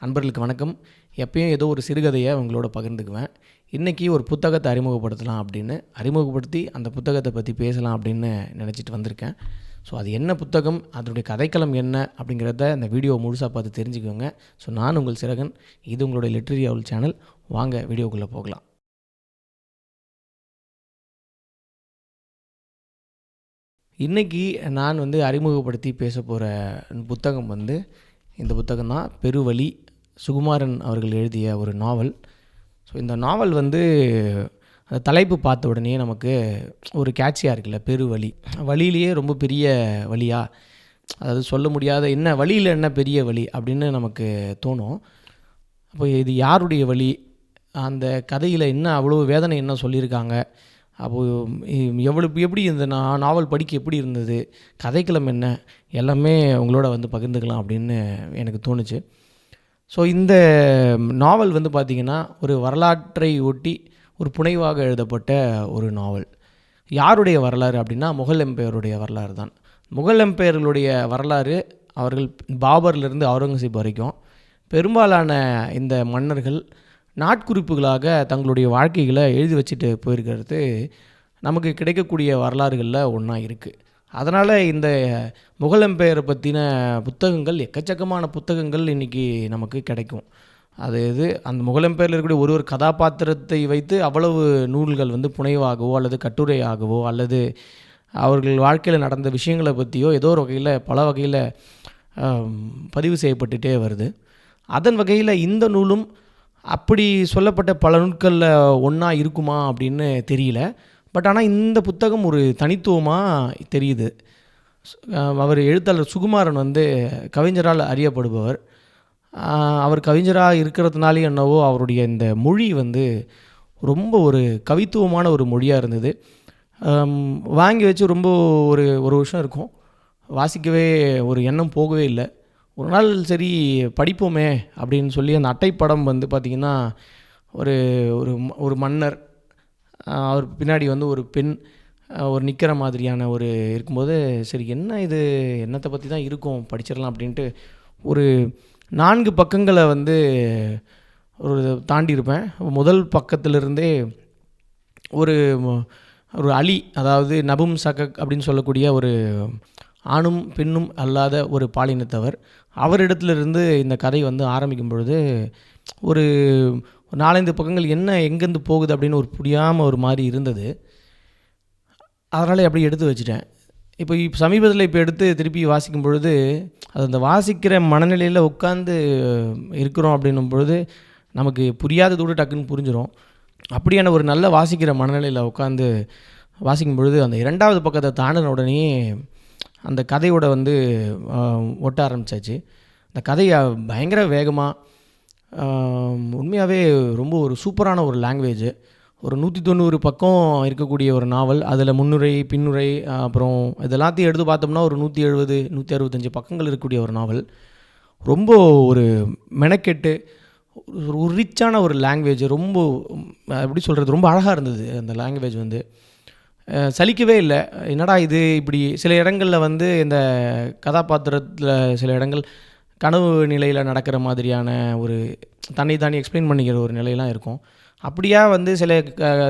அன்பர்களுக்கு வணக்கம். எப்பயும் ஏதோ ஒரு சிறுகதையை உங்களோட பகிர்ந்துக்குவேன். இன்றைக்கி ஒரு புத்தகத்தை அறிமுகப்படுத்தலாம் அப்படின்னு அறிமுகப்படுத்தி அந்த புத்தகத்தை பற்றி பேசலாம் அப்படின்னு நினச்சிட்டு வந்திருக்கேன். ஸோ அது என்ன புத்தகம், அதனுடைய கதைக்களம் என்ன அப்படிங்கிறத இந்த வீடியோ முழுசாக பார்த்து தெரிஞ்சுக்கோங்க. ஸோ நான் உங்கள் சிறகன், இது உங்களுடைய லிட்ரரி அவுல் சேனல். வாங்க வீடியோக்குள்ளே போகலாம். இன்றைக்கி நான் அறிமுகப்படுத்தி பேச போகிற புத்தகம் இந்த புத்தகம் தான். பெருவழி, சுகுமாரன் அவர்கள் எழுதிய ஒரு நாவல். ஸோ இந்த நாவல் அந்த தலைப்பு பார்த்த உடனே நமக்கு ஒரு கேட்சியாக இருக்குல்ல, பெருவழி. வழியிலேயே ரொம்ப பெரிய வழியா, அதாவது சொல்ல முடியாத என்ன வழியில் என்ன பெரிய வழி அப்படின்னு நமக்கு தோணும். அப்போ இது யாருடைய வழி, அந்த கதையில் என்ன அவ்வளோ வேதனை என்ன சொல்லியிருக்காங்க, அப்போது எப்படி இந்த நாவல் படிக்க எப்படி இருந்தது, கதைக்களம் என்ன, எல்லாமே உங்களோட பகிர்ந்துக்கலாம் அப்படின்னு எனக்கு தோணுச்சு. ஸோ இந்த நாவல் பார்த்திங்கன்னா ஒரு வரலாற்றை ஒட்டி ஒரு புனைவாக எழுதப்பட்ட ஒரு நாவல். யாருடைய வரலாறு அப்படின்னா முகல் எம்பையருடைய வரலாறு தான். முகல் எம்பையர்களுடைய வரலாறு, அவர்கள் பாபர்லேருந்து அவுரங்கசீப் வரைக்கும் பெரும்பாலான இந்த மன்னர்கள் நாட்குறிப்புகளாக தங்களுடைய வாழ்க்கைகளை எழுதி வச்சுட்டு போயிருக்கிறது நமக்கு கிடைக்கக்கூடிய வரலாறுகளில் ஒன்றா இருக்குது. அதனால் இந்த முகல் எம்பையரை பற்றின புத்தகங்கள், எக்கச்சக்கமான புத்தகங்கள் இன்றைக்கி நமக்கு கிடைக்கும். அந்த முகல் எம்பையரில் இருக்கக்கூடிய ஒரு கதாபாத்திரத்தை வைத்து அவ்வளவு நூல்கள் புனைவாகவோ அல்லது கட்டுரையாகவோ அல்லது அவர்கள் வாழ்க்கையில் நடந்த விஷயங்களை பற்றியோ ஏதோ ஒரு வகையில் பல வகையில் பதிவு செய்யப்பட்டுகிட்டே வருது. அதன் வகையில் இந்த நூலும் அப்படி சொல்லப்பட்ட பல நூட்களில் ஒன்றா இருக்குமா அப்படின்னு தெரியல. பட் ஆனால் இந்த புத்தகம் ஒரு தனித்துவமாக தெரியுது. அவர் எழுத்தாளர் சுகுமாரன் கவிஞரால் அறியப்படுபவர். அவர் கவிஞராக இருக்கிறதுனாலே என்னவோ அவருடைய இந்த மொழி ரொம்ப ஒரு கவித்துவமான ஒரு மொழியாக இருந்தது. வாங்கி வச்சு ரொம்ப ஒரு வருஷம் இருக்கும், வாசிக்கவே ஒரு எண்ணம் போகவே இல்லை. ஒரு நாள் சரி படிப்போமே அப்படின்னு சொல்லி அந்த அட்டைப்படம் பார்த்திங்கன்னா ஒரு ஒரு மன்னர், அவர் பின்னாடி ஒரு பெண் ஒரு நிற்கிற மாதிரியான ஒரு இருக்கும்போது, சரி என்ன இது, என்னத்தை பற்றி தான் இருக்கும், படிச்சிடலாம் அப்படின்ட்டு ஒரு 4 பக்கங்களை ஒரு தாண்டியிருப்பேன். முதல் பக்கத்திலிருந்தே ஒரு ஒரு அலி, அதாவது நபும் சகக் அப்படின்னு சொல்லக்கூடிய ஒரு ஆணும் பெண்ணும் அல்லாத ஒரு பாலினத்தவர், அவரிடத்துலேருந்து இந்த கதை ஆரம்பிக்கும் பொழுது ஒரு 4-5 பக்கங்கள் என்ன எங்கேருந்து போகுது அப்படின்னு ஒரு புரியாமல் ஒரு மாதிரி இருந்தது. அதனால் அப்படி எடுத்து வச்சுட்டேன். இப்போ சமீபத்தில் எடுத்து திருப்பி வாசிக்கும் பொழுது அது அந்த வாசிக்கிற மனநிலையில் உட்காந்து இருக்கிறோம் அப்படின்னும் பொழுது நமக்கு புரியாததோடு டக்குன்னு புரிஞ்சிடும். அப்படியான ஒரு நல்ல வாசிக்கிற மனநிலையில் உட்காந்து வாசிக்கும் பொழுது அந்த 2வது பக்கத்தை தாண்டின உடனே அந்த கதையோட ஒட்ட ஆரம்பித்தாச்சு. அந்த கதையை பயங்கர வேகமாக, உண்மையாகவே ரொம்ப ஒரு சூப்பரான ஒரு லாங்குவேஜ். ஒரு 190 பக்கம் இருக்கக்கூடிய ஒரு நாவல், அதில் முன்னுரை பின்னுரை அப்புறம் இதெல்லாத்தையும் எடுத்து பார்த்தோம்னா ஒரு 170 165 பக்கங்கள் இருக்கக்கூடிய ஒரு நாவல். ரொம்ப ஒரு மெனக்கெட்டு ஒரு ரிச்சான ஒரு லாங்குவேஜ். ரொம்ப எப்படி சொல்கிறது, ரொம்ப அழகாக இருந்தது அந்த லாங்குவேஜ். சலிக்கவே இல்லை. என்னடா இது இப்படி, சில இடங்களில் இந்த கதாபாத்திரத்தில் சில இடங்கள் கனவு நிலையில் நடக்கிற மாதிரியான ஒரு தன்னை தானே எக்ஸ்பிளைன் பண்ணிக்கிற ஒரு நிலையெல்லாம் இருக்கும். அப்படியா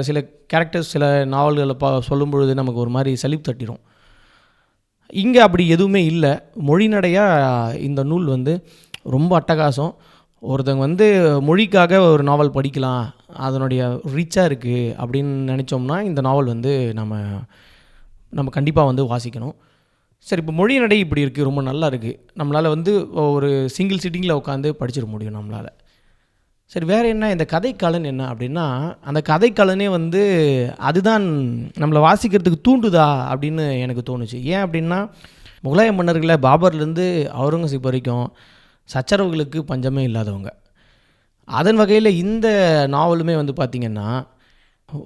சில கேரக்டர்ஸ் சில நாவல்களை சொல்லும் பொழுது நமக்கு ஒரு மாதிரி சலிப்பு தட்டிடும். இங்கே அப்படி எதுவுமே இல்லை. மொழிநடையாக இந்த நூல் ரொம்ப அட்டகாசம். ஒருத்தங்க மொழிக்காக ஒரு நாவல் படிக்கலாம், அதனுடைய ரிச்சாக இருக்குது அப்படின்னு நினச்சோம்னா இந்த நாவல் நம்ம கண்டிப்பாக வாசிக்கணும். சரி, இப்போ மொழி நடை இப்படி இருக்குது, ரொம்ப நல்லா இருக்குது, நம்மளால் ஒரு சிங்கிள் சிட்டிங்கில் உட்காந்து படிச்சிட முடியும் நம்மளால். சரி, வேறு என்ன இந்த கதைக்களன் என்ன அப்படின்னா, அந்த கதைக்களனே அதுதான் நம்மளை வாசிக்கிறதுக்கு தூண்டுதா அப்படின்னு எனக்கு தோணுச்சு. ஏன் அப்படின்னா, முகலாய மன்னர்களை பாபர்லேருந்து அவுரங்கசீப் வரைக்கும் சச்சரவுகளுக்கு பஞ்சமே இல்லாதவங்க. அதன் வகையில் இந்த நாவலுமே பார்த்திங்கன்னா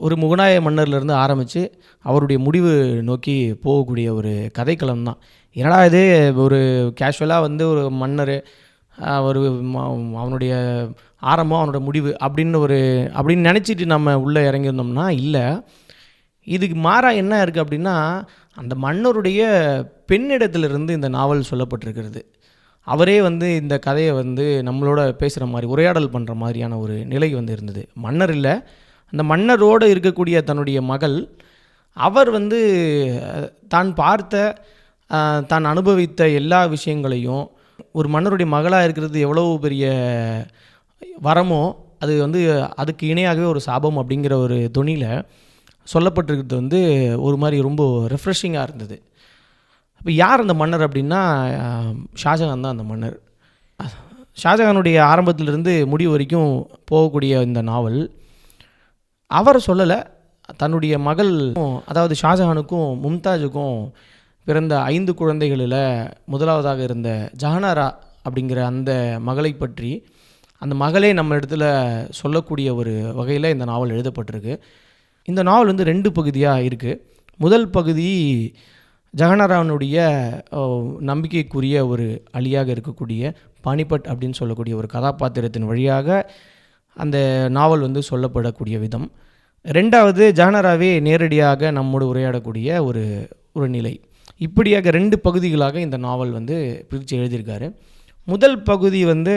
ஒரு முகலாய மன்னர்லேருந்து ஆரம்பித்து அவருடைய முடிவு நோக்கி போகக்கூடிய ஒரு கதைக்களம் தான். என்னடா இது, ஒரு கேஷுவலாக ஒரு மன்னர் ஒரு அவனுடைய ஆரம்பம் அவனோட முடிவு அப்படின்னு நினச்சிட்டு நம்ம உள்ளே இறங்கியிருந்தோம்னா இல்லை. இதுக்கு மாறாக என்ன இருக்குது அப்படின்னா, அந்த மன்னருடைய பெண்ணிடத்திலிருந்து இந்த நாவல் சொல்லப்பட்டிருக்கிறது. அவரே வந்து இந்த கதையை வந்து நம்மளோட பேசுகிற மாதிரி உரையாடல் பண்ணுற மாதிரியான ஒரு நிலை வந்து இருந்தது. மன்னர் இல்லை, அந்த மன்னரோடு இருக்கக்கூடிய தன்னுடைய மகள், அவர் வந்து தான் பார்த்த தான் அனுபவித்த எல்லா விஷயங்களையும், ஒரு மன்னருடைய மகளாக இருக்கிறது எவ்வளோ பெரிய வரமோ அது வந்து அதுக்கு இணையாகவே ஒரு சாபம் அப்படிங்கிற ஒரு தொனியில் சொல்லப்பட்டிருக்கிறது வந்து ஒரு மாதிரி ரொம்ப ரெஃப்ரெஷிங்காக இருந்தது. இப்போ யார் அந்த மன்னர் அப்படின்னா, ஷாஜகான் தான் அந்த மன்னர். ஷாஜகானுடைய ஆரம்பத்திலிருந்து முடிவு வரைக்கும் போகக்கூடிய இந்த நாவல் அவர் சொல்லலை, தன்னுடைய மகள், அதாவது ஷாஜகானுக்கும் மும்தாஜுக்கும் பிறந்த 5 குழந்தைகளில் முதலாவதாக இருந்த ஜஹானாரா அப்படிங்கிற அந்த மகளை பற்றி அந்த மகளே நம்ம இடத்துல சொல்லக்கூடிய ஒரு வகையில் இந்த நாவல் எழுதப்பட்டிருக்கு. இந்த நாவல் வந்து 2 பகுதியாக இருக்குது. முதல் பகுதி ஜஹானாராவுடைய நம்பிக்கைக்குரிய ஒரு அலியாக இருக்கக்கூடிய பானிபட் அப்படின்னு சொல்லக்கூடிய ஒரு கதாபாத்திரத்தின் வழியாக அந்த நாவல் வந்து சொல்லப்படக்கூடிய விதம். 2வது ஜஹானாராவே நேரடியாக நம்மோடு உரையாடக்கூடிய ஒரு நிலை. இப்படியாக 2 பகுதிகளாக இந்த நாவல் வந்து பிரித்து எழுதியிருக்காரு. முதல் பகுதி வந்து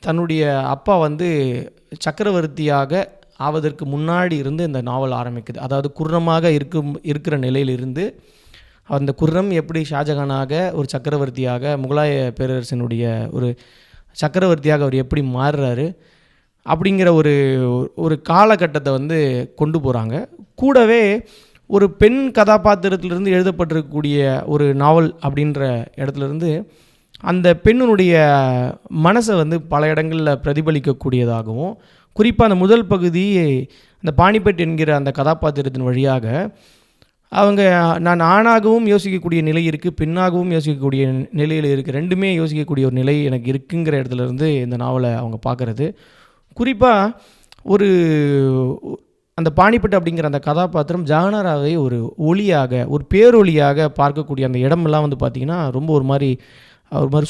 தன்னுடைய அப்பா வந்து சக்கரவர்த்தியாக ஆவதற்கு முன்னாடி இருந்து இந்த நாவல் ஆரம்பிக்குது. அதாவது குர்ரமாக இருக்கிற நிலையிலிருந்து அந்த குர்ரம் எப்படி ஷாஜகானாக ஒரு சக்கரவர்த்தியாக, முகலாய பேரரசினுடைய ஒரு சக்கரவர்த்தியாக அவர் எப்படி மாறுறாரு அப்படிங்கிற ஒரு காலகட்டத்தை வந்து கொண்டு போகிறாங்க. கூடவே ஒரு பெண் கதாபாத்திரத்திலிருந்து எழுதப்பட்டிருக்கக்கூடிய ஒரு நாவல் அப்படின்ற இடத்துலேருந்து அந்த பெண்ணினுடைய மனசை வந்து பல இடங்களில் பிரதிபலிக்கக்கூடியதாகவும், குறிப்பாக அந்த முதல் பகுதி அந்த பானிபட் என்கிற அந்த கதாபாத்திரத்தின் வழியாக அவங்க நான் ஆணாகவும் யோசிக்கக்கூடிய நிலை இருக்குது, பெண்ணாகவும் யோசிக்கக்கூடிய நிலையில் இருக்குது, 2மே யோசிக்கக்கூடிய ஒரு நிலை எனக்கு இருக்குங்கிற இடத்துலேருந்து இந்த நாவலை அவங்க பார்க்குறது. குறிப்பாக அந்த பானிபட் அப்படிங்கிற அந்த கதாபாத்திரம் ஜஹானாராவை ஒரு ஒளியாக, ஒரு பேரொளியாக பார்க்கக்கூடிய அந்த இடமெல்லாம் வந்து பார்த்திங்கன்னா ரொம்ப ஒரு மாதிரி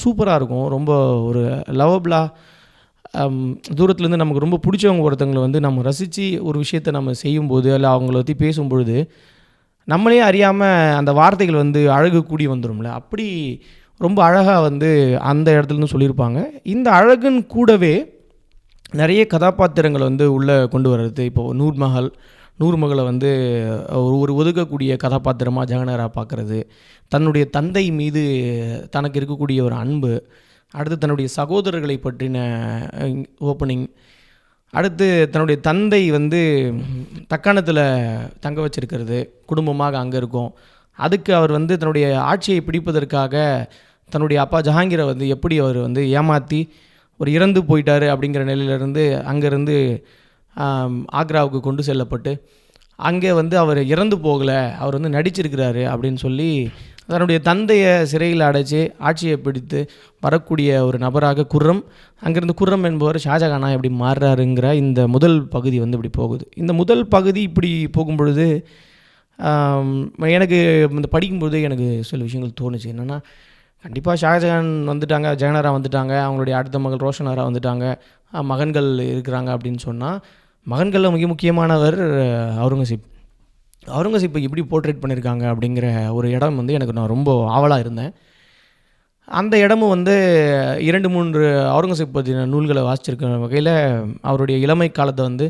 சூப்பராக இருக்கும். ரொம்ப ஒரு லவபிளாக, தூரத்துலேருந்து நமக்கு ரொம்ப பிடிச்சவங்க ஒருத்தங்களை வந்து நம்ம ரசித்து ஒரு விஷயத்தை நம்ம செய்யும்போது, இல்லை அவங்கள பற்றி பேசும்பொழுது நம்மளே அறியாமல் அந்த வார்த்தைகள் வந்து அழகு கூடி வந்துடும்ல, அப்படி ரொம்ப அழகாக வந்து அந்த இடத்துலேருந்து சொல்லியிருப்பாங்க. இந்த அழகுன்னு கூடவே நிறைய கதாபாத்திரங்களை வந்து உள்ளே கொண்டு வர்றது. இப்போது நூர்மகளை வந்து ஒரு ஒதுக்கக்கூடிய கதாபாத்திரமாக ஜஹானாரா பார்க்குறது, தன்னுடைய தந்தை மீது தனக்கு இருக்கக்கூடிய ஒரு அன்பு, அடுத்து தன்னுடைய சகோதரர்களை பற்றின ஓப்பனிங், அடுத்து தன்னுடைய தந்தை வந்து தக்காணத்தில் தங்க வச்சிருக்கிறது, குடும்பமாக அங்கே இருக்கும், அதுக்கு அவர் வந்து தன்னுடைய ஆட்சியை பிடிப்பதற்காக தன்னுடைய அப்பா ஜஹாங்கீரை வந்து எப்படி அவர் வந்து ஏமாற்றி ஒரு இறந்து போயிட்டார் அப்படிங்கிற நிலையிலேருந்து அங்கேருந்து ஆக்ராவுக்கு கொண்டு செல்லப்பட்டு அங்கே வந்து அவர் இறந்து போகலை, அவர் வந்து நடிச்சிருக்கிறாரு அப்படின்னு சொல்லி தன்னுடைய தந்தையை சிறையில் அடைச்சி ஆட்சியை பிடித்து வரக்கூடிய ஒரு நபராக குர்ரம், அங்கேருந்து குர்ரம் என்பவர் ஷாஜகானா எப்படி மாறுறாருங்கிற இந்த முதல் பகுதி வந்து இப்படி போகுது. இந்த முதல் பகுதி இப்படி போகும்பொழுது எனக்கு இந்த படிக்கும்பொழுது எனக்கு சில விஷயங்கள் தோணுச்சு. என்னென்னா, கண்டிப்பாக ஷாஜகான் வந்துட்டாங்க, ஜஹானாரா வந்துட்டாங்க, அவங்களுடைய அடுத்த மகள் ரோஷனாரா வந்துட்டாங்க, மகன்கள் இருக்கிறாங்க அப்படின்னு சொன்னால், மகன்களில் மிக முக்கியமானவர் அவுரங்கசீப்பை எப்படி போர்ட்ரேட் பண்ணியிருக்காங்க அப்படிங்கிற ஒரு இடம் வந்து நான் ரொம்ப ஆவலாக இருந்தேன். அந்த இடமும் வந்து 2-3 அவுரங்கசீப் பற்றின நூல்களை வாசிச்சிருக்கிற வகையில் அவருடைய இளமை காலத்தை வந்து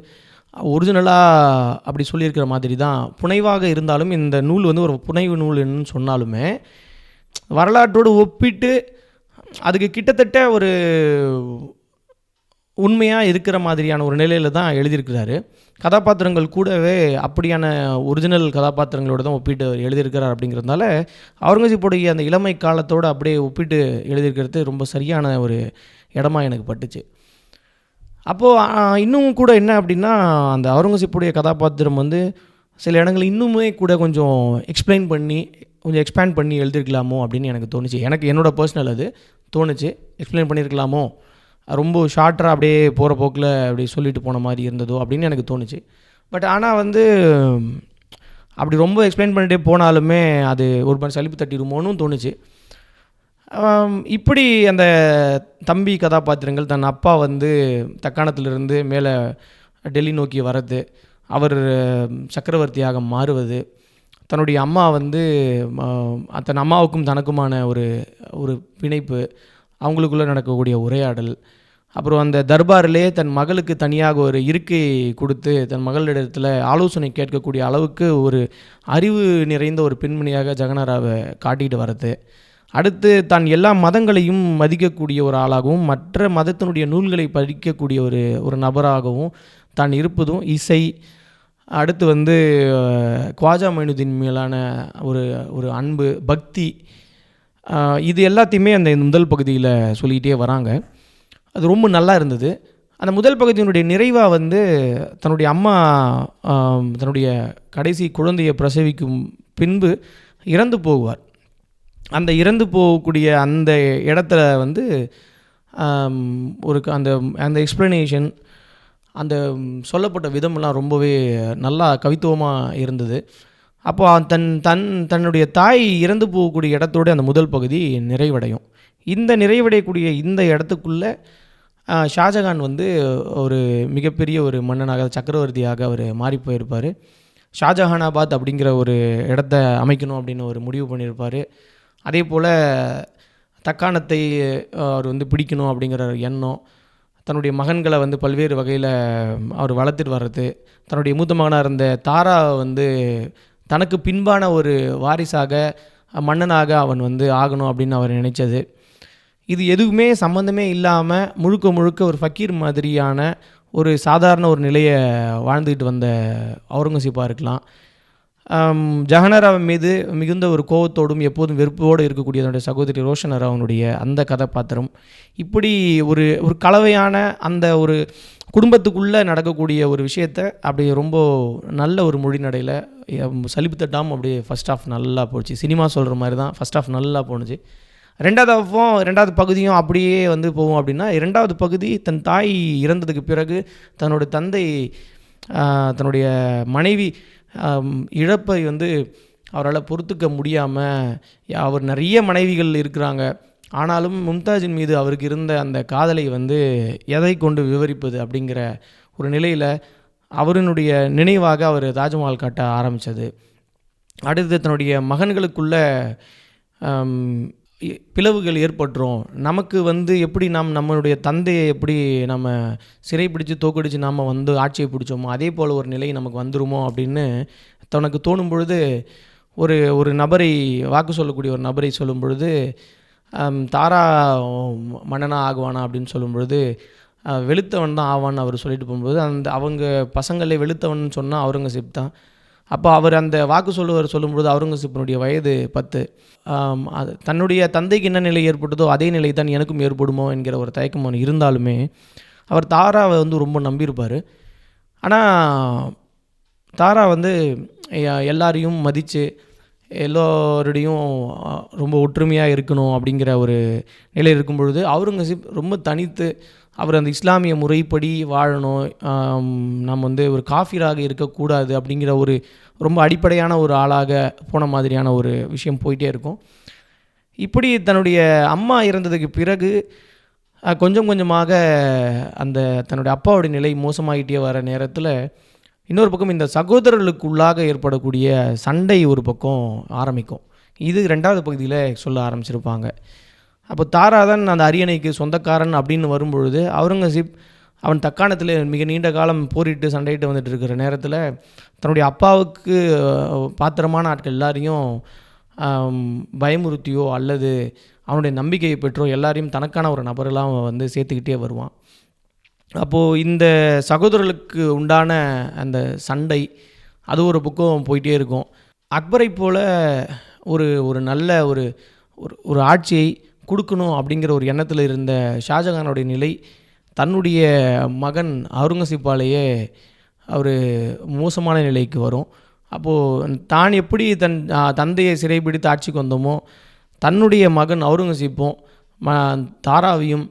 ஒரிஜினலாக அப்படி சொல்லியிருக்கிற மாதிரி தான். புனைவாக இருந்தாலும் இந்த நூல் வந்து ஒரு புனைவு நூல்னு சொன்னாலுமே வரலாற்றோடு ஒப்பிட்டு அதுக்கு கிட்டத்தட்ட ஒரு உண்மையாக இருக்கிற மாதிரியான ஒரு நிலையில் தான் எழுதியிருக்கிறாரு. கதாபாத்திரங்கள் கூடவே அப்படியான ஒரிஜினல் கதாபாத்திரங்களோடு தான் ஒப்பிட்டு எழுதியிருக்கிறார். அப்படிங்கிறதுனால அவுரங்கசீப்போடைய அந்த இளமை காலத்தோடு அப்படியே ஒப்பிட்டு எழுதியிருக்கிறது ரொம்ப சரியான ஒரு இடமா எனக்கு பட்டுச்சு. அப்போது இன்னும் கூட என்ன அப்படின்னா, அந்த அவுரங்கசீப்புடைய கதாபாத்திரம் வந்து சில இடங்கள் இன்னுமே கூட கொஞ்சம் எக்ஸ்பேண்ட் பண்ணி எழுதியிருக்கலாமோ அப்படின்னு எனக்கு தோணுச்சு. என்னோடய பர்சனல் அது தோணுச்சு. எக்ஸ்பிளைன் பண்ணியிருக்கலாமோ, ரொம்ப ஷார்ட்டராக அப்படியே போகிற போக்கில் அப்படி சொல்லிட்டு போன மாதிரி இருந்ததோ அப்படின்னு எனக்கு தோணுச்சு. பட் ஆனால் வந்து அப்படி ரொம்ப எக்ஸ்பிளைன் பண்ணிட்டே போனாலுமே அது ஒரு மாதிரி சலிப்பு தட்டிடுமோன்னு தோணுச்சு. இப்படி அந்த தம்பி கதாபாத்திரங்கள், தன் அப்பா வந்து தக்காணத்திலிருந்து மேலே டெல்லி நோக்கி வர்றது, அவர் சக்கரவர்த்தியாக மாறுவது, தன்னுடைய அம்மா வந்து தன் அம்மாவுக்கும் தனக்குமான ஒரு ஒரு பிணைப்பு, அவங்களுக்குள்ளே நடக்கக்கூடிய உரையாடல், அப்புறம் அந்த தர்பாரிலே தன் மகளுக்கு தனியாக ஒரு இருக்கை கொடுத்து தன் மகளிடத்தில் ஆலோசனை கேட்கக்கூடிய அளவுக்கு ஒரு அறிவு நிறைந்த ஒரு பெண்மணியாக ஜெகநாராவை காட்டிகிட்டு வர்றது. அடுத்து தான் எல்லா மதங்களையும் மதிக்கக்கூடிய ஒரு ஆளாகவும் மற்ற மதத்தினுடைய நூல்களை படிக்கக்கூடிய ஒரு நபராகவும் தான் இருப்பதும், இசை, அடுத்து வந்து ख्वाजा மொயினுதீன் மேலான ஒரு அன்பு, பக்தி, இது எல்லாத்தையுமே அந்த முதல் பகுதியில் சொல்லிக்கிட்டே வராங்க. அது ரொம்ப நல்லா இருந்தது. அந்த முதல் பகுதியினுடைய நிறைவாக வந்து தன்னுடைய அம்மா தன்னுடைய கடைசி குழந்தையை பிரசவிக்கும் பின்பு இறந்து போவார். அந்த இறந்து போகக்கூடிய அந்த இடத்துல வந்து அந்த அந்த எக்ஸ்ப்ளனேஷன், அந்த சொல்லப்பட்ட விதமெல்லாம் ரொம்பவே நல்லா கவித்துவமாக இருந்தது. அப்போ தன்னுடைய தாய் இறந்து போகக்கூடிய இடத்தோடு அந்த முதல் பகுதி நிறைவடையும். இந்த நிறைவடையக்கூடிய இந்த இடத்துக்குள்ளே ஷாஜகான் வந்து ஒரு மிகப்பெரிய ஒரு மன்னனாக, சக்கரவர்த்தியாக அவர் மாறி போயிருப்பார். ஷாஜஹானாபாத் அப்படிங்கிற ஒரு இடத்த அமைக்கணும் அப்படின்னு ஒரு முடிவு பண்ணியிருப்பார். அதே போல் தக்காணத்தை அவர் வந்து பிடிக்கணும் அப்படிங்கிற எண்ணம், தன்னுடைய மகன்களை வந்து பல்வேறு வகையில் அவர் வளர்த்துட்டு வர்றது, தன்னுடைய மூத்த மகனாக இருந்த தாரா வந்து தனக்கு பின்பான ஒரு வாரிசாக, மன்னனாக அவன் வந்து ஆகணும் அப்படின்னு அவர் நினைத்தது. இது எதுவுமே சம்மந்தமே இல்லாமல் முழுக்க முழுக்க ஒரு ஃபக்கீர் மாதிரியான ஒரு சாதாரண ஒரு நிலையை வாழ்ந்துக்கிட்டு வந்த அவுரங்கசீப்பாக இருக்கலாம். ஜஹநாரா மீது மிகுந்த ஒரு கோபத்தோடும் எப்போதும் வெறுப்போடு இருக்கக்கூடிய தன்னுடைய சகோதரி ரோஷன் அவனுடைய அந்த கதாபாத்திரம், இப்படி ஒரு ஒரு கலவையான அந்த ஒரு குடும்பத்துக்குள்ளே நடக்கக்கூடிய ஒரு விஷயத்தை அப்படி ரொம்ப நல்ல ஒரு மொழிநடையில் சலிப்பு தட்டாமல் அப்படியே ஃபஸ்ட் ஆஃப் நல்லா போச்சு. சினிமா சொல்கிற மாதிரி தான் ஃபஸ்ட் ஆஃப் நல்லா போணுச்சு. ரெண்டாவது பகுதியும் அப்படியே வந்து போகும். அப்படின்னா இரண்டாவது பகுதி தன் தாய் இறந்ததுக்கு பிறகு தன்னோட தந்தை தன்னுடைய மனைவி இழப்பை வந்து அவரால் பொறுத்துக்க முடியாமல், அவர் நிறைய மனைவிகள் இருக்கிறாங்க, ஆனாலும் மும்தாஜின் மீது அவருக்கு இருந்த அந்த காதலை வந்து எதை கொண்டு விவரிப்பது அப்படிங்கிற ஒரு நிலையில் அவரினுடைய நினைவாக அவர் தாஜ்மஹால் கட்ட ஆரம்பித்தது. அடுத்து தன்னுடைய மகன்களுக்குள்ள பிளவுகள் ஏற்பட்டுரும், நமக்கு வந்து எப்படி நம்மளுடைய தந்தையை எப்படி நம்ம சிறைப்பிடிச்சு தோக்கடிச்சு நாம் வந்து ஆட்சியை பிடிச்சோமோ அதே போல் ஒரு நிலை நமக்கு வந்துருமோ அப்படின்னு தனக்கு தோணும் பொழுது ஒரு நபரை, வாக்கு சொல்லக்கூடிய ஒரு நபரை சொல்லும் பொழுது, தாரா மன்னனாக ஆகுவானா அப்படின்னு சொல்லும் பொழுது வெளுத்தவன் தான் ஆவான்னு அவர் சொல்லிட்டு போகும்போது, அவங்க பசங்களே வெளுத்தவன் சொன்னால் அவுரங்கசீப் தான். அப்போ அவர் அந்த வாக்கு சொல்லும்பொழுது அவுரங்கசீப்பினுடைய வயது 10. அது தன்னுடைய தந்தைக்கு என்ன நிலை ஏற்பட்டதோ அதே நிலை தான் எனக்கும் ஏற்படுமோ என்கிற ஒரு தயக்கம் அவன் இருந்தாலுமே அவர் தாராவை வந்து ரொம்ப நம்பியிருப்பார். ஆனால் தாரா வந்து எல்லாரையும் மதித்து எல்லோருடையும் ரொம்ப ஒற்றுமையாக இருக்கணும் அப்படிங்கிற ஒரு நிலை இருக்கும் பொழுது அவுரங்கசீப் ரொம்ப தனித்து அவர் அந்த இஸ்லாமிய முறைப்படி வாழணும், நம்ம வந்து ஒரு காஃபிராக இருக்கக்கூடாது அப்படிங்கிற ஒரு ரொம்ப அடிப்படையான ஒரு ஆளாக போன மாதிரியான ஒரு விஷயம் போயிட்டே இருக்கும். இப்படி தன்னுடைய அம்மா இறந்ததுக்கு பிறகு கொஞ்சம் கொஞ்சமாக அந்த தன்னுடைய அப்பாவுடைய நிலை மோசமாகிட்டே வர நேரத்தில் இன்னொரு பக்கம் இந்த சகோதரர்களுக்குள்ளாக ஏற்படக்கூடிய சண்டை ஒரு பக்கம் ஆரம்பிக்கும். இது 2வது பகுதியில் சொல்ல ஆரம்பிச்சிருப்பாங்க. அப்போ தாரா தான் அந்த அரியணைக்கு சொந்தக்காரன் அப்படின்னு வரும்பொழுது அவுரங்கசீப் அவன் தக்காணத்தில் மிக நீண்ட காலம் போரிட்டு சண்டையிட்டு வந்துட்டு இருக்கிற நேரத்தில் தன்னுடைய அப்பாவுக்கு பாத்திரமான ஆட்கள் எல்லாரையும் பயமுறுத்தியோ அல்லது அவனுடைய நம்பிக்கையை பெற்றோ எல்லாரையும் தனக்கான ஒரு நபரெல்லாம் வந்து சேர்த்துக்கிட்டே வருவான். அப்போது இந்த சகோதரர்களுக்கு உண்டான அந்த சண்டை அது ஒரு பக்கம் போயிட்டே இருக்கும். அக்பரை போல் ஒரு நல்ல ஒரு ஆட்சியை கொடுக்கணும் அப்படிங்கிற ஒரு எண்ணத்தில் இருந்த ஷாஜகானுடைய நிலை தன்னுடைய மகன் அவுரங்கசீப்பாலேயே அவர் மோசமான நிலைக்கு வரும். அப்போது தான் எப்படி தந்தையை சிறைப்பிடித்து ஆட்சிக்கு வந்தோமோ தன்னுடைய மகன் அவுரங்கசீப்பும் தாராவையும்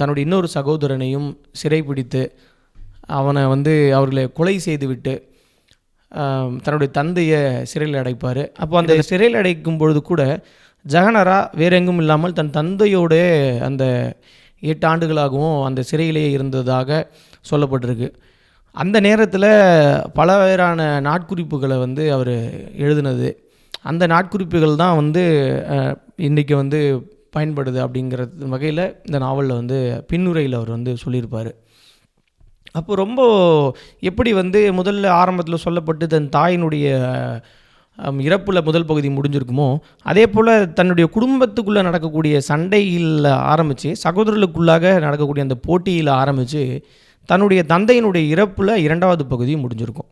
தன்னுடைய இன்னொரு சகோதரனையும் சிறைப்பிடித்து அவனை வந்து அவர்களை கொலை செய்துவிட்டு தன்னுடைய தந்தையை சிறையில் அடைப்பார். அப்போ அந்த சிறையில் அடைக்கும் பொழுது கூட ஜஹநாரா வேற எங்கும் இல்லாமல் தன் தந்தையோட அந்த 8 ஆண்டுகளாகவும் அந்த சிறையிலேயே இருந்ததாக சொல்லப்பட்டிருக்கு. அந்த நேரத்தில் பலவேறான நாட்குறிப்புகளை வந்து அவர் எழுதினது, அந்த நாட்குறிப்புகள் தான் வந்து இன்றைக்கி வந்து பயன்படுது அப்படிங்கிற வகையில் இந்த நாவலில் வந்து பின்னுரையில் அவர் வந்து சொல்லியிருப்பார். அப்போ ரொம்ப எப்படி வந்து முதல்ல ஆரம்பத்தில் சொல்லப்பட்டு தன் தாயினுடைய இறப்பில் முதல் பகுதி முடிஞ்சிருக்குமோ, அதே போல் தன்னுடைய குடும்பத்துக்குள்ளே நடக்கக்கூடிய சண்டையில் ஆரம்பித்து, சகோதரர்களுக்குள்ளாக நடக்கக்கூடிய அந்த போட்டியில் ஆரம்பித்து, தன்னுடைய தந்தையினுடைய இறப்பில் 2வது பகுதி முடிஞ்சிருக்கும்.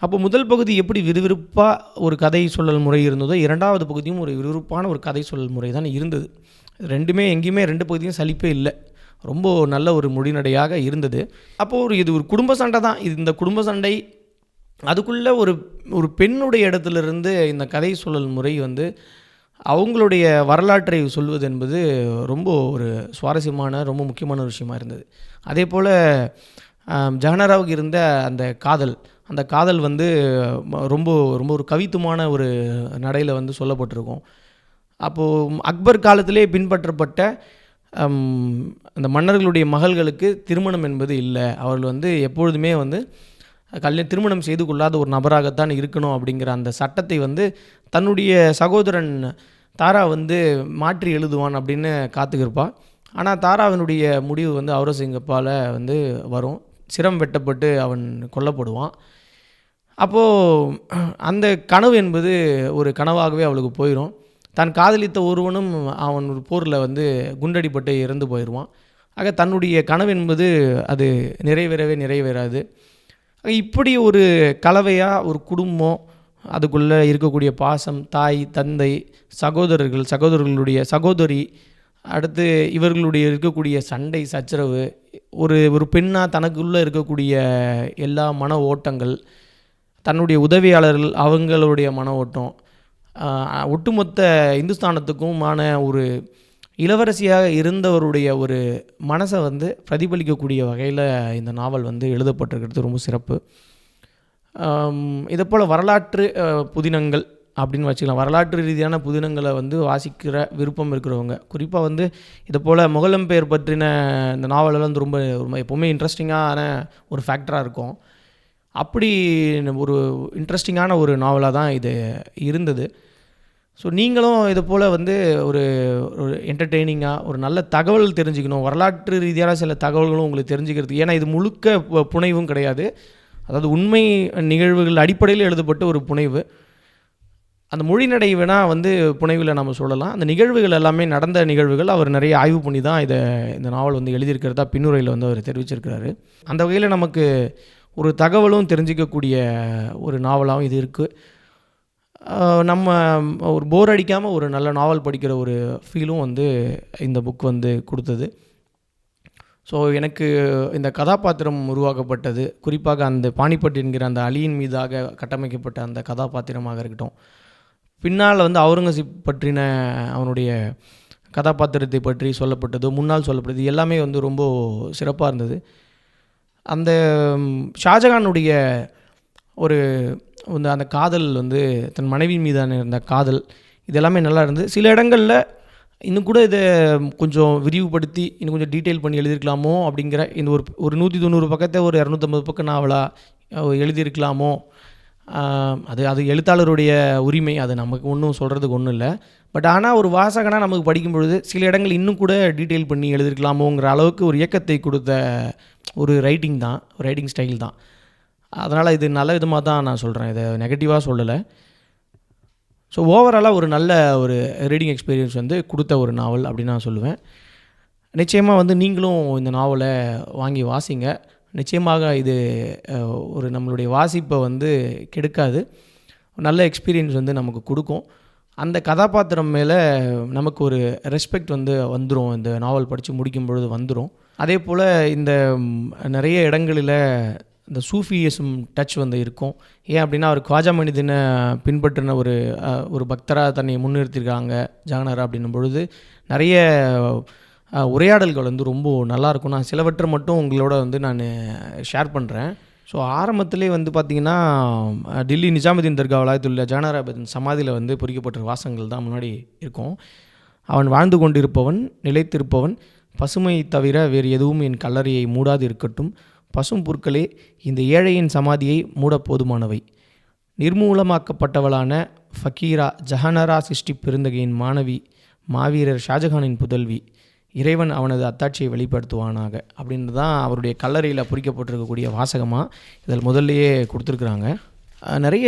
அப்போ முதல் பகுதி எப்படி விறுவிறுப்பாக ஒரு கதை சொல்லல் முறை இருந்ததோ, 2வது பகுதியும் ஒரு விறுவிறுப்பான ஒரு கதை சொல்லல் முறை தான் இருந்தது. ரெண்டுமே எங்கேயுமே 2 பகுதியும் சலிப்பே இல்லை. ரொம்ப நல்ல ஒரு மொழிநடையாக இருந்தது. அப்போது இது ஒரு குடும்ப சண்டை தான். இந்த குடும்ப சண்டை அதுக்குள்ளே ஒரு பெண்ணுடைய இடத்துலேருந்து இந்த கதை சொல்லல் முறை வந்து அவங்களுடைய வரலாற்றை சொல்வது என்பது ரொம்ப ஒரு சுவாரஸ்யமான, ரொம்ப முக்கியமான ஒரு விஷயமா இருந்தது. அதே போல் ஜெகநாராவுக்கு இருந்த அந்த காதல் வந்து ரொம்ப ரொம்ப ஒரு கவித்துவமான ஒரு நடையில் வந்து சொல்லப்பட்டிருக்கும். அப்போது அக்பர் காலத்திலே பின்பற்றப்பட்ட அந்த மன்னர்களுடைய மகள்களுக்கு திருமணம் என்பது இல்லை. அவர்கள் வந்து எப்பொழுதுமே வந்து திருமணம் செய்து கொள்ளாத ஒரு நபராகத்தான் இருக்கணும் அப்படிங்கிற அந்த சட்டத்தை வந்து தன்னுடைய சகோதரன் தாரா வந்து மாற்றி எழுதுவான் அப்படின்னு காத்துக்கிருப்பாள். ஆனால் தாராவினுடைய முடிவு வந்து அவுரங்கசீப்பால் வந்து வரும். சிரம் வெட்டப்பட்டு அவன் கொல்லப்படுவான். அப்போது அந்த கனவு என்பது ஒரு கனவாகவே அவளுக்கு போயிடும். தான் காதலித்த ஒருவனும் அவன் ஒரு போரில் வந்து குண்டடிப்பட்டு இறந்து போயிடுவான். ஆக தன்னுடைய கனவு என்பது அது நிறைவேறாது. இப்படி ஒரு கலவையாக ஒரு குடும்பம், அதுக்குள்ளே இருக்கக்கூடிய பாசம், தாய், தந்தை, சகோதரர்களுடைய சகோதரி, அடுத்து இவர்களுடைய இருக்கக்கூடிய சண்டை சச்சரவு, ஒரு பெண்ணாக தனக்குள்ளே இருக்கக்கூடிய எல்லா மன ஓட்டங்கள், தன்னுடைய உதவியாளர்கள் அவங்களுடைய மன ஓட்டம், ஒட்டுமொத்த இந்துஸ்தானத்துக்குமான ஒரு இளவரசியாக இருந்தவருடைய ஒரு மனசை வந்து பிரதிபலிக்கக்கூடிய வகையில் இந்த நாவல் வந்து எழுதப்பட்டிருக்கிறது ரொம்ப சிறப்பு. இதை போல் வரலாற்று புதினங்கள் அப்படின்னு வச்சுக்கலாம். வரலாற்று ரீதியான புதினங்களை வந்து வாசிக்கிற விருப்பம் இருக்கிறவங்க, குறிப்பாக வந்து இதை போல் முகலம்பெயர் பற்றின இந்த நாவலெல்லாம் வந்து ரொம்ப எப்போவுமே இன்ட்ரெஸ்டிங்கான ஒரு ஃபேக்டராக இருக்கும். அப்படி ஒரு இன்ட்ரெஸ்டிங்கான ஒரு நாவலாக தான் இது இருந்தது. ஸோ நீங்களும் இது போல் வந்து ஒரு என்டர்டெய்னிங்காக ஒரு நல்ல தகவல் தெரிஞ்சுக்கணும், வரலாற்று ரீதியான சில தகவல்களும் உங்களுக்கு தெரிஞ்சுக்கிறது. ஏன்னா இது முழுக்க புனைவும் கிடையாது. அதாவது உண்மை நிகழ்வுகள் அடிப்படையில் எழுதப்பட்ட ஒரு புனைவு. அந்த மொழிநடை வேணால் வந்து புனைவில் நம்ம சொல்லலாம். அந்த நிகழ்வுகள் எல்லாமே நடந்த நிகழ்வுகள். அவர் நிறைய ஆய்வு பண்ணி தான் இந்த நாவல் வந்து எழுதியிருக்கிறதா பின்னுரையில் வந்து அவர் தெரிவிச்சிருக்கிறாரு. அந்த வகையில் நமக்கு ஒரு தகவலும் தெரிஞ்சிக்கக்கூடிய ஒரு நாவலாகவும் இது இருக்குது. நம்ம ஒரு போர் அடிக்காமல் ஒரு நல்ல நாவல் படிக்கிற ஒரு ஃபீலும் வந்து இந்த புக் வந்து கொடுத்தது. ஸோ எனக்கு இந்த கதாபாத்திரம் உருவாக்கப்பட்டது, குறிப்பாக அந்த பானிபட் என்கிற அந்த அலியின் மீதாக கட்டமைக்கப்பட்ட அந்த கதாபாத்திரமாக இருக்கட்டும், பின்னால் வந்து அவுரங்கசீப் பற்றின அவனுடைய கதாபாத்திரத்தை பற்றி சொல்லப்பட்டது, முன்னால் சொல்லப்பட்டது எல்லாமே வந்து ரொம்ப சிறப்பாக இருந்தது. அந்த ஷாஜகானுடைய ஒரு அந்த காதல் வந்து தன் மனைவி மீதான இருந்த காதல், இது எல்லாமே நல்லா இருந்தது. சில இடங்களில் இன்னும் கூட இதை கொஞ்சம் விரிவுபடுத்தி இன்னும் கொஞ்சம் டீட்டெயில் பண்ணி எழுதியிருக்கலாமோ அப்படிங்கிற இந்த ஒரு 190 பக்கத்தை ஒரு 250 பக்கம் நாவலாக எழுதியிருக்கலாமோ. அது எழுத்தாளருடைய உரிமை, அது நமக்கு ஒன்றும் சொல்கிறதுக்கு ஒன்றும் இல்லை. பட் ஆனால் ஒரு வாசகனாக நமக்கு படிக்கும் பொழுது சில இடங்கள் இன்னும் கூட டீட்டெயில் பண்ணி எழுதியிருக்கலாமோங்கிற அளவுக்கு ஒரு இயக்கத்தை கொடுத்த ஒரு ரைட்டிங் ஸ்டைல் தான். அதனால் இது நல்ல விதமாக தான் நான் சொல்கிறேன், இதை நெகட்டிவாக சொல்லலை. ஸோ ஓவராலாக ஒரு நல்ல ஒரு ரீடிங் எக்ஸ்பீரியன்ஸ் வந்து கொடுத்த ஒரு நாவல் அப்படின்னு நான் சொல்லுவேன். நிச்சயமாக வந்து நீங்களும் இந்த நாவலை வாங்கி வாசிங்க. நிச்சயமாக இது ஒரு நம்மளுடைய வாசிப்பை வந்து கெடுக்காது, நல்ல எக்ஸ்பீரியன்ஸ் வந்து நமக்கு கொடுக்கும். அந்த கதாபாத்திரம் மேலே நமக்கு ஒரு ரெஸ்பெக்ட் வந்து வந்துடும், இந்த நாவல் படித்து முடிக்கும் பொழுது வந்துடும். அதே போல் இந்த நிறைய இடங்களில் இந்த சூஃபியிசம் டச் வந்து இருக்கும். ஏன் அப்படின்னா அவர் ख्वाजा மொய்னுதீனை பின்பற்றின ஒரு பக்தராக தன்னை முன்னிறுத்தியிருக்காங்க ஜாகனாரா அப்படின்னும் பொழுது நிறைய உரையாடல்கள் வந்து ரொம்ப நல்லாயிருக்கும். நான் சிலவற்றை மட்டும் உங்களோட வந்து நான் ஷேர் பண்ணுறேன். ஸோ ஆரம்பத்திலே வந்து பார்த்திங்கன்னா டில்லி நிஜாமுதீன் தர்கா வளாகத்தில் ஜாகனாரா சமாதியில் வந்து பொறிக்கப்பட்ட வாசகங்கள் தான் முன்னாடி இருக்கும். அவன் வாழ்ந்து கொண்டிருப்பவன், நிலைத்திருப்பவன், பசுமை தவிர வேறு எதுவும் என் கல்லறையை மூடாது இருக்கட்டும், பசும் புற்களே இந்த ஏழையின் சமாதியை மூட போதுமானவை. நிர்மூலமாக்கப்பட்டவளான ஃபக்கீரா ஜஹனரா சிருஷ்டி பெருந்தகையின் மாணவி, மாவீரர் ஷாஜஹானின் புதல்வி, இறைவன் அவனது அத்தாட்சியை வெளிப்படுத்துவானாக அப்படின்னு தான் அவருடைய கல்லறையில் பொறிக்கப்பட்டிருக்கக்கூடிய வாசகமாக இதில் முதல்லையே கொடுத்துருக்குறாங்க. நிறைய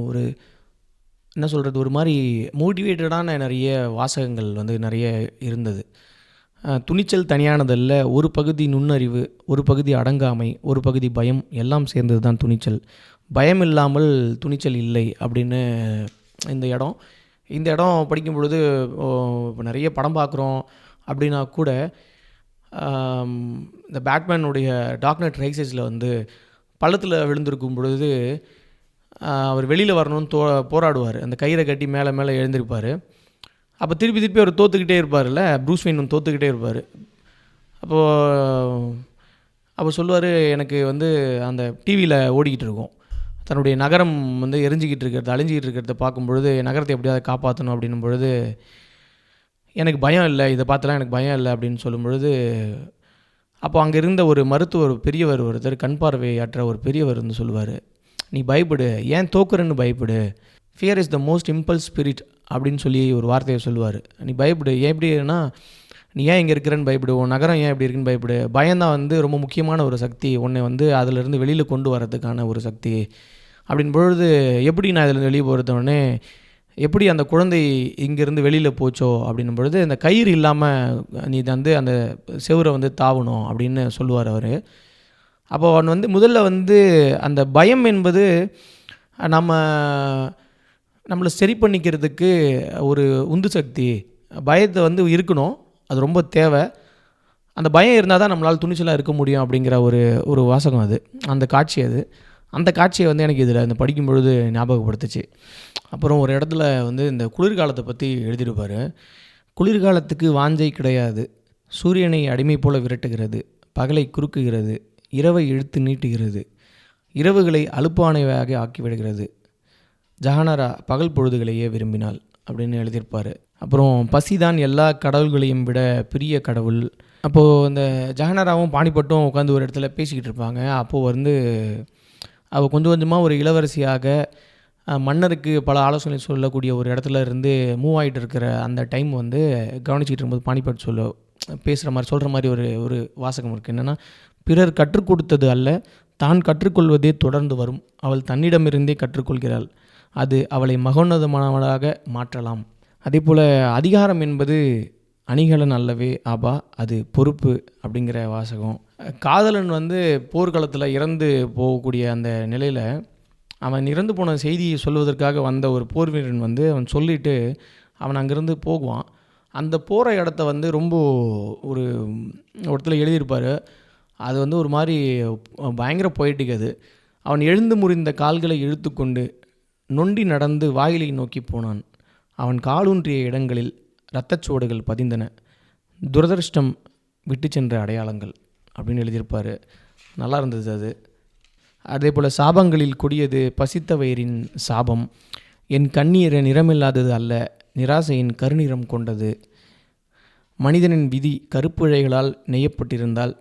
ஒரு என்ன சொல்கிறது, ஒரு மாதிரி மோட்டிவேட்டடான நிறைய வாசகங்கள் வந்து நிறைய இருந்தது. துணிச்சல் தனியானதல்ல, ஒரு பகுதி நுண்ணறிவு, ஒரு பகுதி அடங்காமை, ஒரு பகுதி பயம், எல்லாம் சேர்ந்தது தான் துணிச்சல். பயம் இல்லாமல் துணிச்சல் இல்லை அப்படின்னு இந்த இடம் படிக்கும் பொழுது இப்போ நிறைய படம் பார்க்குறோம் அப்படின்னா கூட இந்த பேட்மேனுடைய டார்க் நைட் ரைசஸில் வந்து பள்ளத்தில் விழுந்திருக்கும் பொழுது அவர் வெளியில் வரணும்னு போராடுவார். அந்த கயிறை கட்டி மேலே மேலே எழுந்திருப்பார். அப்போ திருப்பி அவர் தோற்றுக்கிட்டே இருப்பார்ல, ப்ரூஸ் வெயின் தோற்றுக்கிட்டே இருப்பார். அப்போ சொல்லுவார், எனக்கு வந்து அந்த டிவியில் ஓடிக்கிட்டு இருக்கும், தன்னுடைய நகரம் வந்து எரிஞ்சிக்கிட்டு இருக்கிறது, அழிஞ்சிக்கிட்டு இருக்கிறத பார்க்கும்பொழுது நகரத்தை எப்படியாவது காப்பாற்றணும் அப்படின்னும் பொழுது எனக்கு பயம் இல்லை, இதை பார்த்துலாம் எனக்கு பயம் இல்லை அப்படின்னு சொல்லும் பொழுது, அப்போ அங்கே இருந்த ஒரு மருத்துவர் பெரியவர், ஒருத்தர் கண் பார்வையற்ற ஒரு பெரியவர் வந்து சொல்லுவார், நீ பயப்படு, ஏன் தோக்குறன்னு பயப்படு, fear is the most impulse spirit அப்படின்னு சொல்லி ஒரு வார்த்தையை சொல்லுவார். நீ பயப்படு, ஏன் எப்படின்னா நீ ஏன் இங்கே இருக்கிறன்னு பயப்படு, உன் நகரம் ஏன் இப்படி இருக்குன்னு பயப்படு, பயம்தான் வந்து ரொம்ப முக்கியமான ஒரு சக்தி, உன்னை வந்து அதிலிருந்து வெளியில் கொண்டு வரதுக்கான ஒரு சக்தி அப்படின் பொழுது, எப்படி நான் இதில் வெளியே போகிறதோடனே எப்படி அந்த குழந்தை இங்கேருந்து வெளியில் போச்சோ அப்படின்னும் பொழுது, இந்த கயிறு இல்லாமல் நீ வந்து அந்த செவரை வந்து தாவணும் அப்படின்னு சொல்லுவார் அவர். அப்போ அவன் வந்து முதல்ல வந்து அந்த பயம் என்பது நம்மளை சரி பண்ணிக்கிறதுக்கு ஒரு உந்து சக்தி, பயத்தை வந்து இருக்கணும், அது ரொம்ப தேவை. அந்த பயம் இருந்தால் தான் நம்மளால் துணிச்சலாக இருக்க முடியும் அப்படிங்கிற ஒரு வாசகம் அது, அந்த காட்சி அது. அந்த காட்சியை வந்து எனக்கு இதில் இந்த படிக்கும் பொழுது ஞாபகப்படுத்துச்சு. அப்புறம் ஒரு இடத்துல வந்து இந்த குளிர்காலத்தை பற்றி எழுதியிருப்பார். குளிர்காலத்துக்கு வாஞ்சை கிடையாது, சூரியனை அடிமை போல விரட்டுகிறது, பகலை குறுக்குகிறது, இரவை இழுத்து நீட்டுகிறது, இரவுகளை அலுப்பானவையாக ஆக்கிவிடுகிறது, ஜஹனரா பகல் பொழுதுகளையே விரும்பினாள் அப்படின்னு எழுதியிருப்பார். அப்புறம் பசிதான் எல்லா கடவுள்களையும் விட பெரிய கடவுள். அப்போது இந்த ஜஹனராவும் பாணிப்பட்டும் உட்காந்து ஒரு இடத்துல பேசிக்கிட்டு இருப்பாங்க. அப்போது வந்து அவள் கொஞ்சம் கொஞ்சமாக ஒரு இளவரசியாக மன்னருக்கு பல ஆலோசனை சொல்லக்கூடிய ஒரு இடத்துல இருந்து மூவ் ஆகிட்டு இருக்கிற அந்த டைம் வந்து கவனிச்சிக்கிட்டு இருக்கும்போது பாணிப்பட் சொல்கிற மாதிரி ஒரு வாசகம் இருக்குது. என்னென்னா, பிறர் கற்றுக் கொடுத்தது அல்ல, தான் கற்றுக்கொள்வதே தொடர்ந்து வரும், அவள் தன்னிடமிருந்தே கற்றுக்கொள்கிறாள், அது அவளை மகோன்னதமானவளாக மாற்றலாம். அதே போல் அதிகாரம் என்பது அணிகலன் அல்லவே ஆபா, அது பொறுப்பு அப்படிங்கிற வாசகம். காதலன் வந்து போர்க்களத்தில் இறந்து போகக்கூடிய அந்த நிலையில் அவன் இறந்து போன செய்தியை சொல்வதற்காக வந்த ஒரு போர் வீரன் வந்து அவன் சொல்லிவிட்டு அவன் அங்கேருந்து போகுவான். அந்த போகிற இடத்த வந்து ரொம்ப ஒரு இடத்துல எழுதியிருப்பார். அது வந்து ஒரு மாதிரி பயங்கர பொயட்டிக். அது அவன் எழுந்து முறிந்த கால்களை இழுத்துக்கொண்டு நொண்டி நடந்து வாயிலை நோக்கி போனான். அவன் காலூன்றிய இடங்களில் இரத்தச்சுவடுகள் பதிந்தன, துரதிருஷ்டம் விட்டு சென்ற அடையாளங்கள் அப்படின்னு எழுதியிருப்பார். நல்லா இருந்தது அது. அதே போல் சாபங்களில் கொடியது பசித்த வயிறின் சாபம், என் கண்ணீர் நிறமில்லாதது அல்ல, நிராசையின் கருநிறம் கொண்டது, மனிதனின் விதி கருப்பிழைகளால் நெய்யப்பட்டிருந்தால்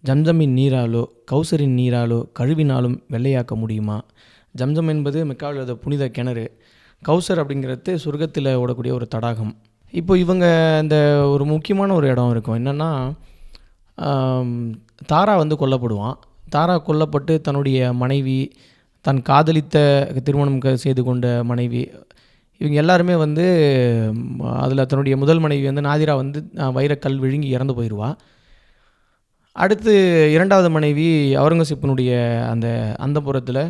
ஜம்ஜமின் நீராலோ கௌசரின் நீராலோ கழுவினாலும் வெள்ளையாக்க முடியுமா? ஜம்ஜம் என்பது மெக்காவோட புனித கிணறு, கௌசர் அப்படிங்கிறது சொர்க்கத்தில் ஓடக்கூடிய ஒரு தடாகம். இப்போ இவங்க இந்த ஒரு முக்கியமான ஒரு இடம் இருக்கும். என்னென்னா, தாரா வந்து கொல்லப்படுவான். தாரா கொல்லப்பட்டு தன்னுடைய மனைவி, தன் காதலித்த திருமணம் செய்து கொண்ட மனைவி, இவங்க எல்லாருமே வந்து அதில் தன்னுடைய முதல் மனைவி வந்து நாதிரா வந்து வைரக்கல் விழுங்கி இறந்து போயிடுவாள். அடுத்து இரண்டாவது மனைவி அவுரங்கசீப்பினுடைய அந்த புறத்தில்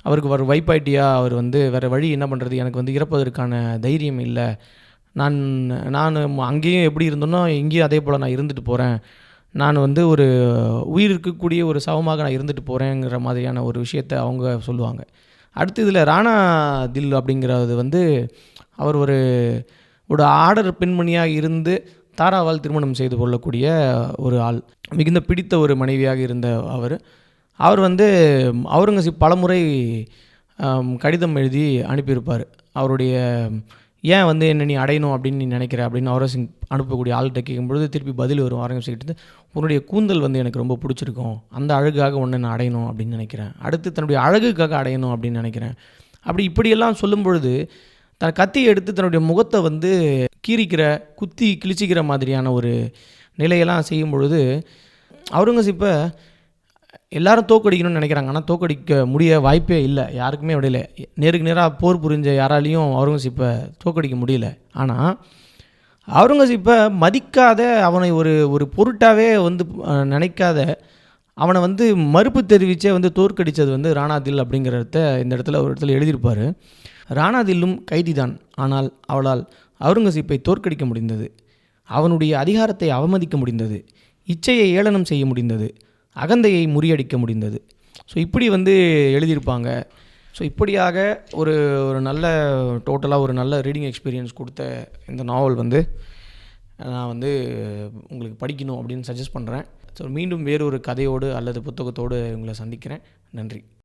அவருக்கு வைப்பாயிட்டியாக அவர் வந்து வேறு வழி என்ன பண்ணுறது, எனக்கு வந்து இறப்பதற்கான தைரியம் இல்லை, நான் அங்கேயும் எப்படி இருந்தோன்னோ இங்கேயும் அதே போல் நான் இருந்துட்டு போகிறேன், நான் வந்து ஒரு உயிர் இருக்கக்கூடிய ஒரு சவமாக நான் இருந்துட்டு போகிறேங்கிற மாதிரியான ஒரு விஷயத்தை அவங்க சொல்லுவாங்க. அடுத்து இதில் ராணா தில் அப்படிங்கிறது வந்து அவர் ஒரு ஆடர் பெண்மணியாக இருந்து தாராவால் திருமணம் செய்து கொள்ளக்கூடிய ஒரு ஆள், மிகுந்த பிடித்த ஒரு மனைவியாக இருந்த அவர் வந்து அவுரங்கசீப் பலமுறை கடிதம் எழுதி அனுப்பியிருப்பார். அவருடைய ஏன் வந்து என்ன நீ அடையணும் அப்படின்னு நீ நினைக்கிற அப்படின்னு அவுரங்கசீப் அனுப்பக்கூடிய ஆள்கிட்ட கேட்கும்பொழுது திருப்பி பதில் வரும் அவுரங்கசீப்கிட்ட, உன்னுடைய கூந்தல் வந்து எனக்கு ரொம்ப பிடிச்சிருக்கும், அந்த அழகுக்காக உன்னை நான் அடையணும் அப்படின்னு நினைக்கிறேன், அடுத்து தன்னுடைய அழகுக்காக அடையணும் அப்படின்னு நினைக்கிறேன். அப்படி இப்படியெல்லாம் சொல்லும் பொழுது தன் கத்தியை எடுத்து தன்னுடைய முகத்தை வந்து கீறிக்கிற குத்தி கிழிச்சிக்கிற மாதிரியான ஒரு நிலையெல்லாம் செய்யும் பொழுது அவுரங்கசீப்பை எல்லாரும் தோற்கடிக்கணும்னு நினைக்கிறாங்க. ஆனால் தோற்கடிக்க முடிய வாய்ப்பே இல்லை, யாருக்குமே விடலை. நேருக்கு நேராக போர் புரிஞ்ச யாராலையும் அவுரங்கசீப்பை தோற்கடிக்க முடியல. ஆனால் அவுரங்கசீப்பை மதிக்காத, அவனை ஒரு ஒரு பொருட்டாகவே வந்து நினைக்காத, அவனை வந்து மறுப்பு தெரிவித்தே வந்து தோற்கடித்தது வந்து ராணாதில் அப்படிங்கிறத இந்த இடத்துல ஒரு இடத்துல எழுதியிருப்பார். ராணாதில்லும் கைதிதான், ஆனால் அவளால் அவுரங்கசீப்பை தோற்கடிக்க முடிந்தது, அவனுடைய அதிகாரத்தை அவமதிக்க முடிந்தது, இச்சையை ஏளனம் செய்ய முடிந்தது, அகந்தையை முறியடிக்க முடிந்தது. ஸோ இப்படி வந்து எழுதியிருப்பாங்க. ஸோ இப்படியாக ஒரு ஒரு நல்ல டோட்டலாக ஒரு நல்ல ரீடிங் எக்ஸ்பீரியன்ஸ் கொடுத்த இந்த நாவல் வந்து நான் வந்து உங்களுக்கு படிக்கணும் அப்படின்னு சஜஸ்ட் பண்ணுறேன். ஸோ மீண்டும் வேறு ஒரு கதையோடு அல்லது புத்தகத்தோடு உங்களை சந்திக்கிறேன். நன்றி.